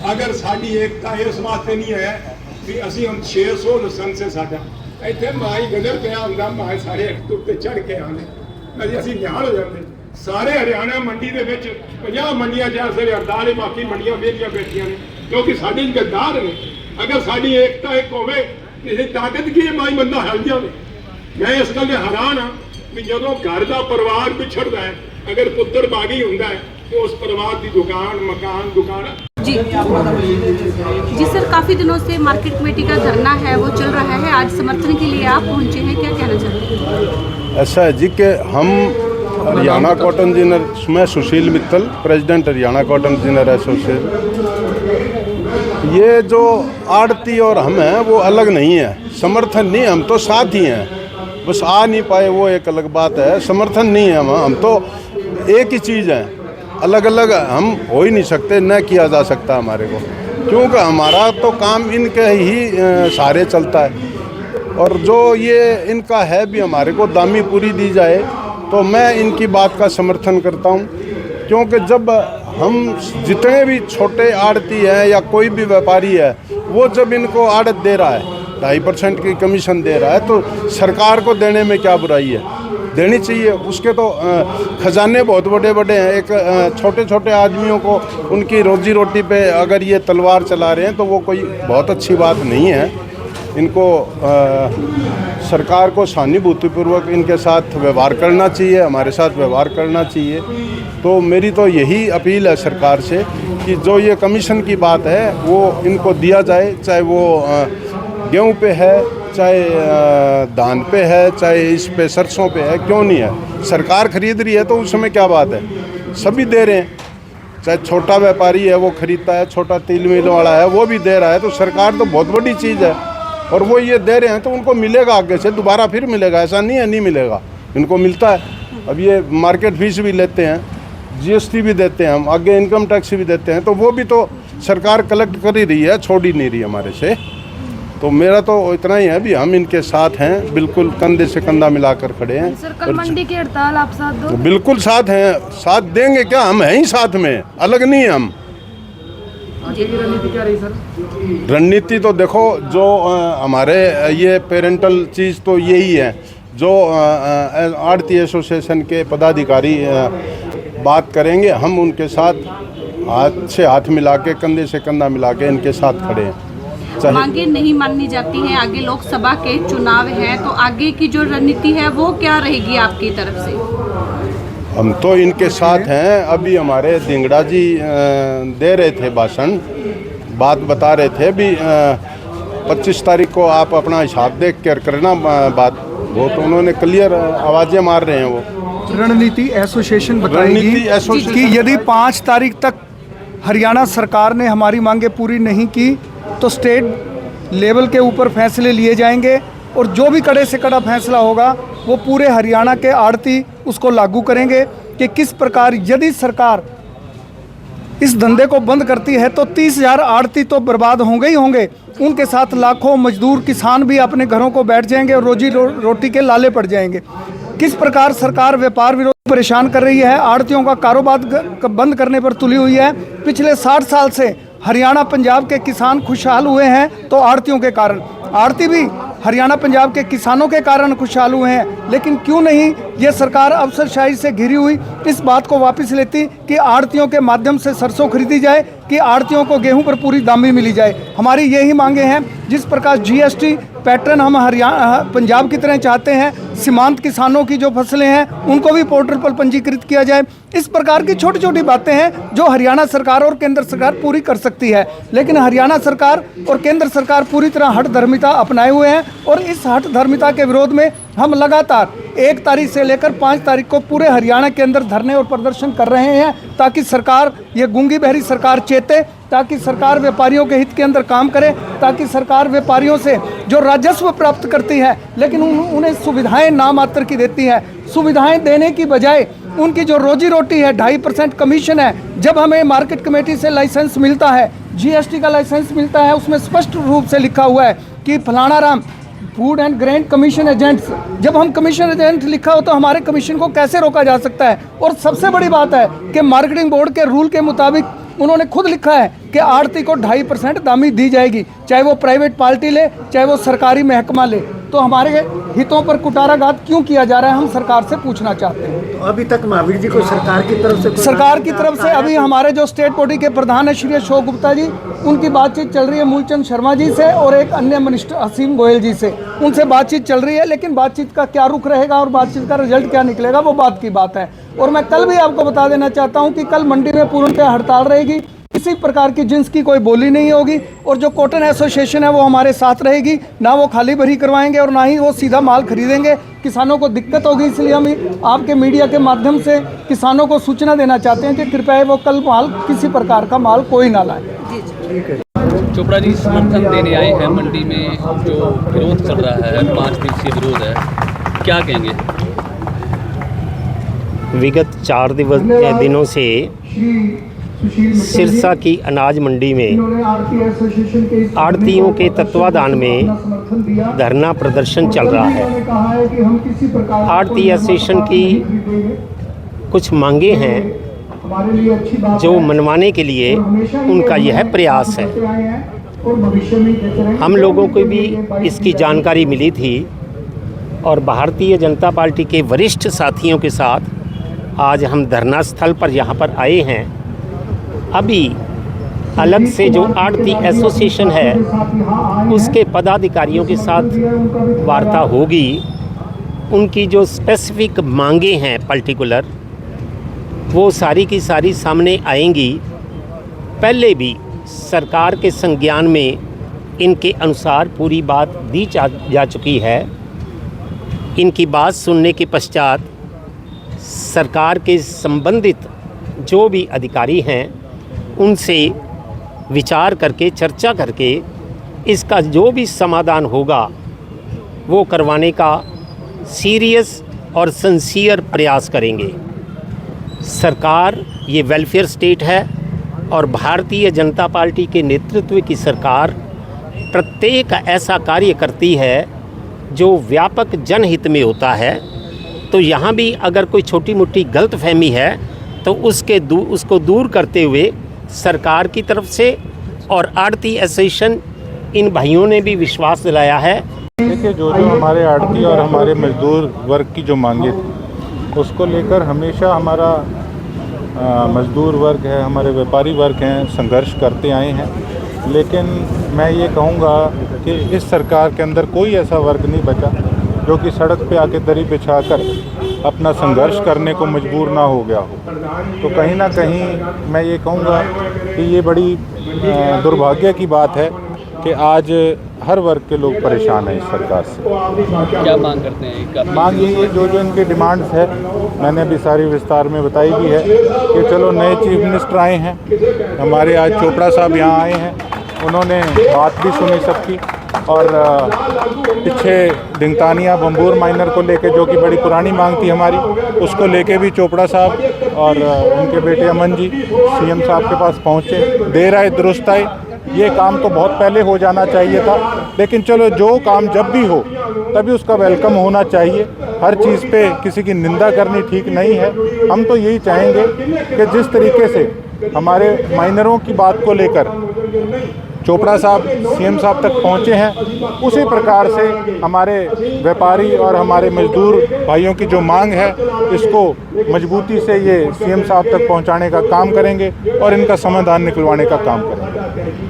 अगर साड़ी एकता इस वास्ते नहीं है भी असी हम 600 लाइसेंस है साडा इतने माई गदर पिया होंदा माई सारे एक उत्ते चढ़ के आने अजी असी निहाल हो जाते सारे हरियाणा मंडी दे विच 50 मंडियां जहाँ से हड़ताल है बाकी मंडियां वेलियां बैठियां ने क्योंकि साडी गद्दार ने अगर साड़ी एकता एक होवे किसी ताकत की माई बंदा हिल जाए। मैं इस गल हैरान हाँ भी जो घर का परिवार पिछड़ता है अगर पुत्र बागी होंदा है तो उस परिवार की दुकान मकान दुकान जी जी सर, काफ़ी दिनों से मार्केट कमेटी का धरना है वो चल रहा है, आज समर्थन के लिए आप पहुंचे हैं, क्या कहना चाहते हैं? ऐसा है जी कि हम हरियाणा कॉटन जिनर, मैं Sushil Mittal, president Haryana cotton ginner association. ये जो आड़ती और हम हैं वो अलग नहीं है, समर्थन नहीं, हम तो साथ ही हैं, बस आ नहीं पाए वो एक अलग बात है। समर्थन नहीं है, हम तो एक ही चीज़ है, अलग अलग हम हो ही नहीं सकते, न किया जा सकता हमारे को, क्योंकि हमारा तो काम इनके ही सहारे चलता है। और जो ये इनका है भी हमारे को दामी पूरी दी जाए तो मैं इनकी बात का समर्थन करता हूँ, क्योंकि जब हम जितने भी छोटे आड़ती हैं या कोई भी व्यापारी है वो जब इनको आड़त दे रहा है 2.5% की कमीशन दे रहा है तो सरकार को देने में क्या बुराई है, देनी चाहिए। उसके तो खजाने बहुत बड़े बड़े हैं, एक छोटे छोटे आदमियों को उनकी रोजी रोटी पे अगर ये तलवार चला रहे हैं तो वो कोई बहुत अच्छी बात नहीं है। इनको सरकार को सहानुभूतिपूर्वक इनके साथ व्यवहार करना चाहिए, हमारे साथ व्यवहार करना चाहिए। तो मेरी तो यही अपील है सरकार से कि जो ये कमीशन की बात है वो इनको दिया जाए, चाहे वो गेहूँ पे है, चाहे धान पे है, चाहे इस पे सरसों पे है, क्यों नहीं है। सरकार खरीद रही है तो उसमें क्या बात है, सभी दे रहे हैं, चाहे छोटा व्यापारी है वो खरीदता है, छोटा तिल मिल वाला है वो भी दे रहा है, तो सरकार तो बहुत बड़ी चीज़ है और वो ये दे रहे हैं तो उनको मिलेगा, आगे से दोबारा फिर मिलेगा, ऐसा नहीं है नहीं मिलेगा, इनको मिलता है। अब ये मार्केट फीस भी लेते हैं, GST भी देते हैं, हम आगे इनकम टैक्स भी देते हैं, तो वो भी तो सरकार कलेक्ट कर ही रही है, छोड़ ही नहीं रही हमारे से। तो मेरा तो इतना ही है भी हम इनके साथ हैं, बिल्कुल कंधे से कंधा मिलाकर खड़े हैं। सर, कल मंडी की हड़ताल आप साथ दो? बिल्कुल साथ हैं, साथ देंगे क्या, हम हैं ही साथ में, अलग नहीं है हम। रणनीति क्या रही सर? रणनीति तो देखो, जो हमारे ये पेरेंटल चीज़ तो यही है, जो आड़ती एसोसिएशन के पदाधिकारी बात करेंगे, हम उनके साथ हाथ से हाथ मिला के, कंधे से कंधा मिला के इनके साथ खड़े हैं। मांगे नहीं मानी जाती हैं, आगे लोकसभा के चुनाव हैं, तो आगे की जो रणनीति है वो क्या रहेगी आपकी तरफ से? हम तो इनके साथ हैं। अभी हमारे धिंगड़ा जी दे रहे थे भाषण, बात बता रहे थे भी 25 तारीख को आप अपना हिसाब देख कर करना बात, वो तो उन्होंने क्लियर आवाज़ें मार रहे हैं। वो रणनीति एसोसिएशन बताएगी कि यदि 5 तारीख तक हरियाणा सरकार ने हमारी मांगे पूरी नहीं की तो स्टेट लेवल के ऊपर फैसले लिए जाएंगे और जो भी कड़े से कड़ा फैसला होगा वो पूरे हरियाणा के आड़ती उसको लागू करेंगे कि किस प्रकार यदि सरकार इस धंधे को बंद करती है तो 30,000 आड़ती तो बर्बाद होंगे ही होंगे, उनके साथ लाखों मजदूर किसान भी अपने घरों को बैठ जाएंगे और रोजी रोटी के लाले पड़ जाएंगे। किस प्रकार सरकार व्यापार विरोध परेशान कर रही है, आड़तियों का कारोबार बंद करने पर तुली हुई है। पिछले 60 साल से हरियाणा पंजाब के किसान खुशहाल हुए हैं तो आड़तियों के कारण, आड़ती भी हरियाणा पंजाब के किसानों के कारण खुशहाल हुए हैं। लेकिन क्यों नहीं ये सरकार अफसरशाही से घिरी हुई इस बात को वापस लेती कि आड़तियों के माध्यम से सरसों खरीदी जाए, कि आड़तियों को गेहूं पर पूरी दामी मिली जाए। हमारी यही मांगे हैं। जिस प्रकार GST पैटर्न हम हरियाणा पंजाब की तरह चाहते हैं, सीमांत किसानों की जो फसलें हैं उनको भी पोर्टल पर पंजीकृत किया जाए। इस प्रकार की छोटी छोटी बातें हैं जो हरियाणा सरकार और केंद्र सरकार पूरी कर सकती है। लेकिन हरियाणा सरकार और केंद्र सरकार पूरी तरह हठधर्मिता अपनाए हुए हैं और इस हठधर्मिता के विरोध में हम लगातार 1 तारीख से लेकर 5 तारीख को पूरे हरियाणा के अंदर धरने और प्रदर्शन कर रहे हैं, ताकि सरकार, ये गूंगी बहरी सरकार चेते, ताकि सरकार व्यापारियों के हित के अंदर काम करे, ताकि सरकार व्यापारियों से जो राजस्व प्राप्त करती है लेकिन उन्हें सुविधाएं नामात्र की देती है, सुविधाएं देने की बजाय उनकी जो रोजी रोटी है 2.5% कमीशन है। जब हमें मार्केट कमेटी से लाइसेंस मिलता है, GST का लाइसेंस मिलता है, उसमें स्पष्ट रूप से लिखा हुआ है कि फलाना Ram food and grain commission agents. जब हम कमीशन एजेंट लिखा हो तो हमारे कमीशन को कैसे रोका जा सकता है? और सबसे बड़ी बात है कि मार्केटिंग बोर्ड के रूल के मुताबिक उन्होंने खुद लिखा है कि आड़ती को 2.5% दामी दी जाएगी, चाहे वो प्राइवेट पार्टी ले, चाहे वो सरकारी महकमा ले। तो हमारे हितों पर कुटाराघात क्यों किया जा रहा है, हम सरकार से पूछना चाहते हैं। तो अभी तक महावीर जी को सरकार की तरफ से अभी हमारे जो स्टेट बॉडी के प्रधान है श्री अशोक गुप्ता जी, उनकी बातचीत चल रही है मूलचंद शर्मा जी से और एक अन्य मिनिस्टर असीम गोयल जी से, उनसे बातचीत चल रही है। लेकिन बातचीत का क्या रुख रहेगा और बातचीत का रिजल्ट क्या निकलेगा वो बात की बात है। और मैं कल भी आपको बता देना चाहता हूँ कि कल मंडी में पूर्णतः हड़ताल रहेगी, किसी प्रकार की जिन्स की कोई बोली नहीं होगी और जो कॉटन एसोसिएशन है वो हमारे साथ रहेगी, ना वो खाली भरी करवाएंगे और ना ही वो सीधा माल खरीदेंगे। किसानों को दिक्कत होगी, इसलिए हम आपके मीडिया के माध्यम से किसानों को सूचना देना चाहते हैं कि कृपया वो कल माल, किसी प्रकार का माल कोई ना लाए। चोपड़ा जी समर्थन देने आए हैं मंडी में, जो विरोध चल रहा है 5 दिवसीय विरोध है, क्या कहेंगे? विगत 4 दिनों से सिरसा की अनाज मंडी में आड़तियों के तत्वाधान में धरना प्रदर्शन चल रहा है। आड़ती एसोसिएशन की कुछ मांगे हैं जो मनवाने के लिए उनका यह प्रयास है। हम लोगों को भी इसकी जानकारी मिली थी और भारतीय जनता पार्टी के वरिष्ठ साथियों के साथ आज हम धरना स्थल पर यहाँ पर आए हैं। अभी अलग से जो आड़ती एसोसिएशन है उसके पदाधिकारियों के साथ वार्ता होगी, उनकी जो स्पेसिफिक मांगे हैं पर्टिकुलर, वो सारी की सारी सामने आएंगी। पहले भी सरकार के संज्ञान में इनके अनुसार पूरी बात दी जा चुकी है। इनकी बात सुनने के पश्चात सरकार के संबंधित जो भी अधिकारी हैं उनसे विचार करके, चर्चा करके इसका जो भी समाधान होगा वो करवाने का सीरियस और सिंसियर प्रयास करेंगे। सरकार ये वेलफेयर स्टेट है और भारतीय जनता पार्टी के नेतृत्व की सरकार प्रत्येक ऐसा कार्य करती है जो व्यापक जनहित में होता है। तो यहाँ भी अगर कोई छोटी मोटी गलतफहमी है तो उसको दूर करते हुए सरकार की तरफ से और आड़ती एसोसिएशन, इन भाइयों ने भी विश्वास दिलाया है। देखिए, जो हमारे आड़ती और हमारे मजदूर वर्ग की जो मांगे थी उसको लेकर हमेशा हमारा मजदूर वर्ग है, हमारे व्यापारी वर्ग हैं, संघर्ष करते आए हैं। लेकिन मैं ये कहूँगा कि इस सरकार के अंदर कोई ऐसा वर्ग नहीं बचा जो कि सड़क पे आके दरी बिछाकर अपना संघर्ष करने को मजबूर ना हो गया हो। तो कहीं ना कहीं मैं ये कहूँगा कि ये बड़ी दुर्भाग्य की बात है कि आज हर वर्ग के लोग परेशान हैं इस सरकार से। क्या मांग करते हैं? मांग यही है, जो इनके डिमांड्स है मैंने अभी सारी विस्तार में बताई भी है कि चलो नए चीफ मिनिस्टर आए हैं, हमारे आज चोपड़ा साहब यहाँ आए हैं, उन्होंने बात भी सुनी सबकी। और पीछे डिंगतानिया बम्बूर माइनर को लेके जो कि बड़ी पुरानी मांग थी हमारी, उसको लेके भी चोपड़ा साहब और उनके बेटे अमन जी सीएम साहब के पास पहुँचे। देर आए दुरुस्त आए, ये काम तो बहुत पहले हो जाना चाहिए था, लेकिन चलो जो काम जब भी हो तभी उसका वेलकम होना चाहिए। हर चीज़ पे किसी की निंदा करनी ठीक नहीं है। हम तो यही चाहेंगे कि जिस तरीके से हमारे माइनरों की बात को लेकर चोपड़ा साहब सीएम साहब तक पहुंचे हैं, उसी प्रकार से हमारे व्यापारी और हमारे मजदूर भाइयों की जो मांग है इसको मजबूती से ये सीएम साहब तक पहुंचाने का काम करेंगे और इनका समाधान निकलवाने का काम करेंगे।